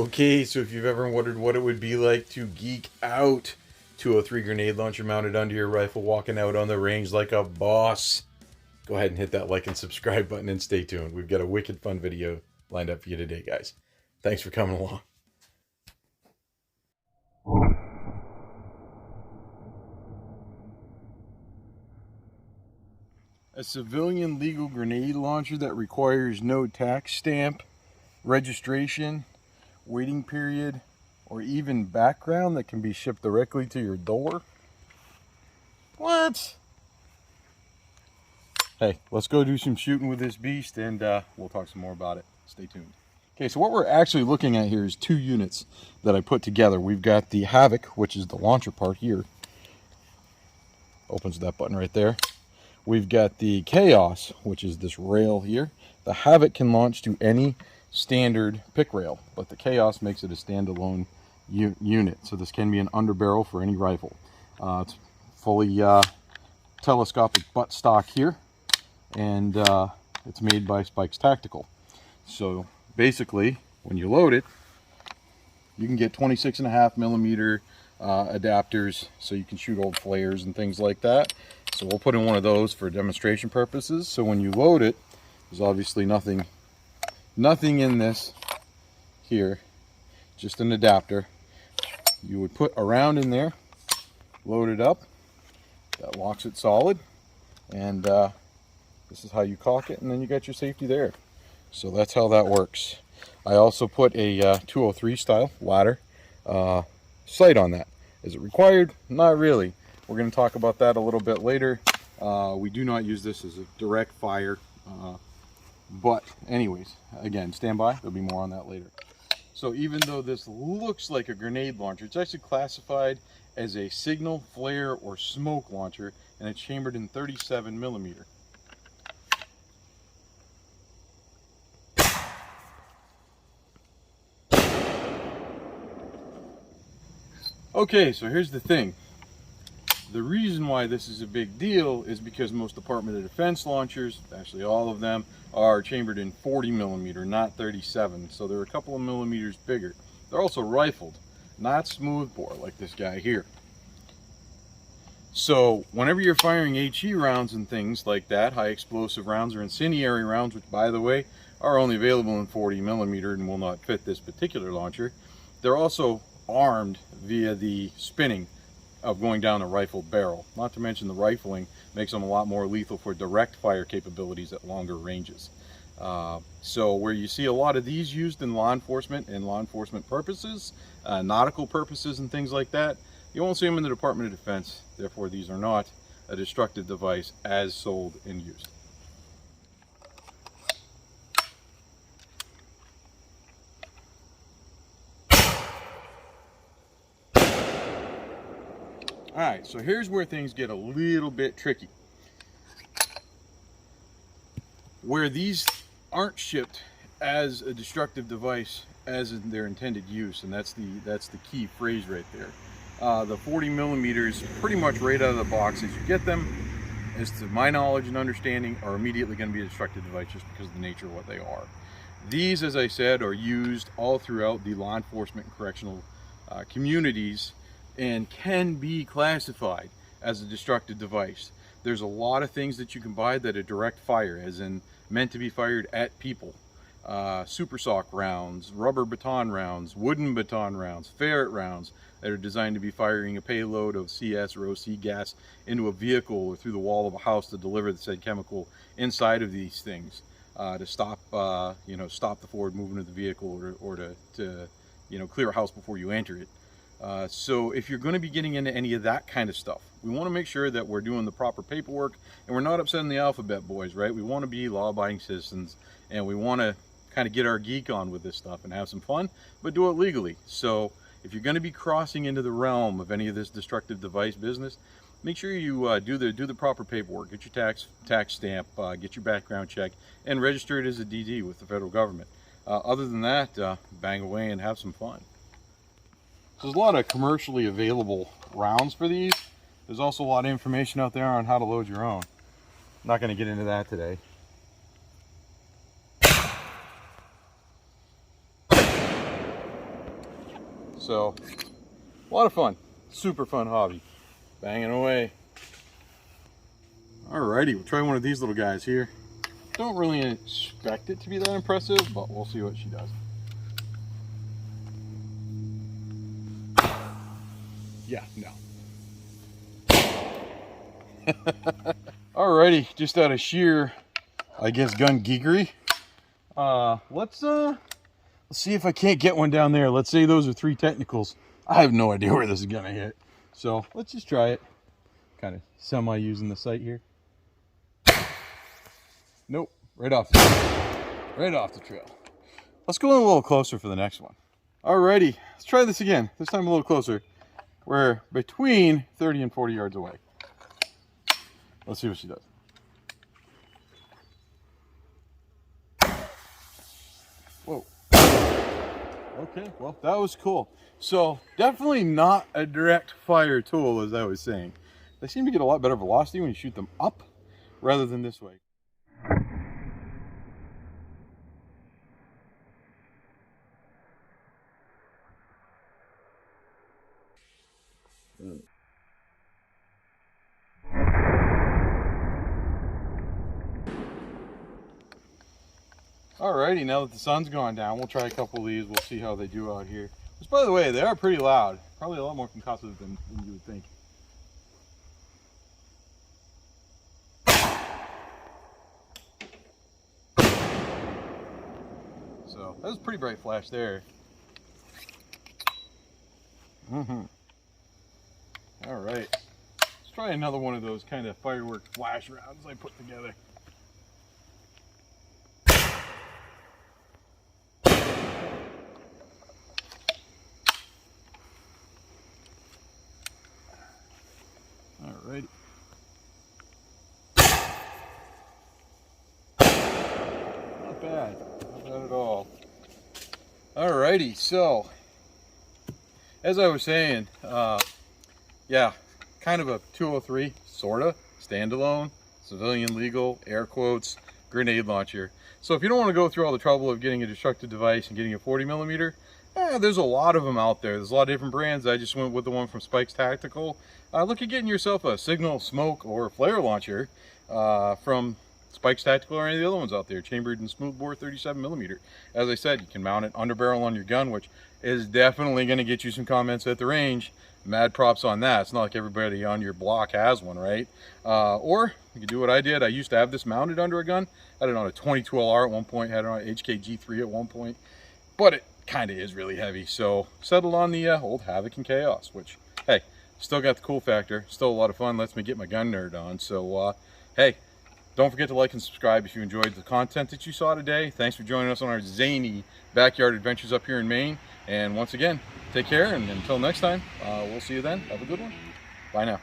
Okay, so if you've ever wondered what it would be like to geek out, 203 grenade launcher mounted under your rifle, walking out on the range like a boss, go ahead and hit that like and subscribe button and stay tuned. We've got a wicked fun video lined up for you today, guys. Thanks for coming along. A civilian legal grenade launcher that requires no tax stamp, registration, waiting period, or even background, that can be shipped directly to your door. What? Hey, let's go do some shooting with this beast, and we'll talk some more about it. Stay tuned. Okay, so what we're actually looking at here is two units that I put together. We've got the Havoc, which is the launcher part here. Opens that button right there. We've got the Chaos, which is this rail here. The Havoc can launch to any standard pick rail, but the Chaos makes it a standalone unit. So this can be an underbarrel for any rifle. It's fully telescopic buttstock here, and it's made by Spikes Tactical. So basically, when you load it, you can get 26.5 millimeter adapters, so you can shoot old flares and things like that. So we'll put in one of those for demonstration purposes. So when you load it, there's obviously nothing in this here, just an adapter. You would put a round in there, load it up, that locks it solid, and this is how you cock it, and then you got your safety there. So that's how that works. I also put a 203 style ladder sight on that. Is it required? Not really. We're going to talk about that a little bit later. We do not use this as a direct fire, but anyways, again, stand by. There'll be more on that later. So even though this looks like a grenade launcher, it's actually classified as a signal, flare, or smoke launcher, and it's chambered in 37 millimeter. Okay, so here's the thing. The reason why this is a big deal is because most Department of Defense launchers, actually all of them, are chambered in 40 millimeter, not 37. So they're a couple of millimeters bigger. They're also rifled, not smoothbore like this guy here. So whenever you're firing HE rounds and things like that, high explosive rounds or incendiary rounds, which by the way are only available in 40 millimeter and will not fit this particular launcher, they're also armed via the spinning of going down a rifled barrel. Not to mention the rifling makes them a lot more lethal for direct fire capabilities at longer ranges. So where you see a lot of these used in law enforcement and law enforcement purposes, nautical purposes and things like that, you won't see them in the Department of Defense. Therefore, these are not a destructive device as sold and used. Alright, so here's where things get a little bit tricky. Where these aren't shipped as a destructive device as in their intended use, and that's the key phrase right there. The 40 millimeters, pretty much right out of the box as you get them, as to my knowledge and understanding, are immediately going to be a destructive device just because of the nature of what they are. These, as I said, are used all throughout the law enforcement and correctional communities, and can be classified as a destructive device. There's a lot of things that you can buy that are direct fire, as in meant to be fired at people. Super sock rounds, rubber baton rounds, wooden baton rounds, ferret rounds that are designed to be firing a payload of CS or OC gas into a vehicle or through the wall of a house to deliver the said chemical inside of these things, to stop stop the forward movement of the vehicle, or to clear a house before you enter it. So if you're going to be getting into any of that kind of stuff, we want to make sure that we're doing the proper paperwork and we're not upsetting the alphabet boys, right? We want to be law-abiding citizens, and we want to kind of get our geek on with this stuff and have some fun, but do it legally. So if you're going to be crossing into the realm of any of this destructive device business, make sure you do the proper paperwork. Get your tax stamp, get your background check, and register it as a DD with the federal government. Other than that, bang away and have some fun. So there's a lot of commercially available rounds for these. There's also a lot of information out there on how to load your own. I'm not going to get into that today. So a lot of fun, super fun hobby, banging away. Alrighty, we'll try one of these little guys here. Don't really expect it to be that impressive, but we'll see what she does. Yeah, no. Alrighty, just out of sheer, I guess, gun geekery. Let's see if I can't get one down there. Let's say those are 3 technicals. I have no idea where this is gonna hit. So let's just try it. Kind of semi using the sight here. Nope, right off the trail. Let's go in a little closer for the next one. Alrighty, let's try this again. This time a little closer. We're between 30 and 40 yards away. Let's see what she does. Whoa. Okay, well, that was cool. So definitely not a direct fire tool, as I was saying. They seem to get a lot better velocity when you shoot them up rather than this way. Alrighty, now that the sun's gone down, we'll try a couple of these. We'll see how they do out here. Which, by the way, they are pretty loud. Probably a lot more concussive than you would think. So, that was a pretty bright flash there. Alright. Let's try another one of those kind of firework flash rounds I put together. Alrighty. Not bad. Not bad at all. Alrighty, so as I was saying, yeah, kind of a 203, sorta, standalone, civilian legal, air quotes, grenade launcher. So if you don't want to go through all the trouble of getting a destructive device and getting a 40mm, there's a lot of them out there. There's a lot of different brands. I just went with the one from Spike's Tactical. Look at getting yourself a signal, smoke, or flare launcher from Spike's Tactical or any of the other ones out there, chambered and smoothbore 37mm. As I said, you can mount it under barrel on your gun, which is definitely going to get you some comments at the range. Mad props on that. It's not like everybody on your block has one, right? Or you can do what I did. I used to have this mounted under a gun. I had it on a 22 LR at one point, had it on an HKG3 at one point, but it kind of is really heavy. So settled on the old Havoc and Chaos, which, hey, still got the cool factor. Still a lot of fun. Lets me get my gun nerd on. So, hey, don't forget to like and subscribe if you enjoyed the content that you saw today. Thanks for joining us on our zany backyard adventures up here in Maine. And once again, take care, and until next time, we'll see you then. Have a good one. Bye now.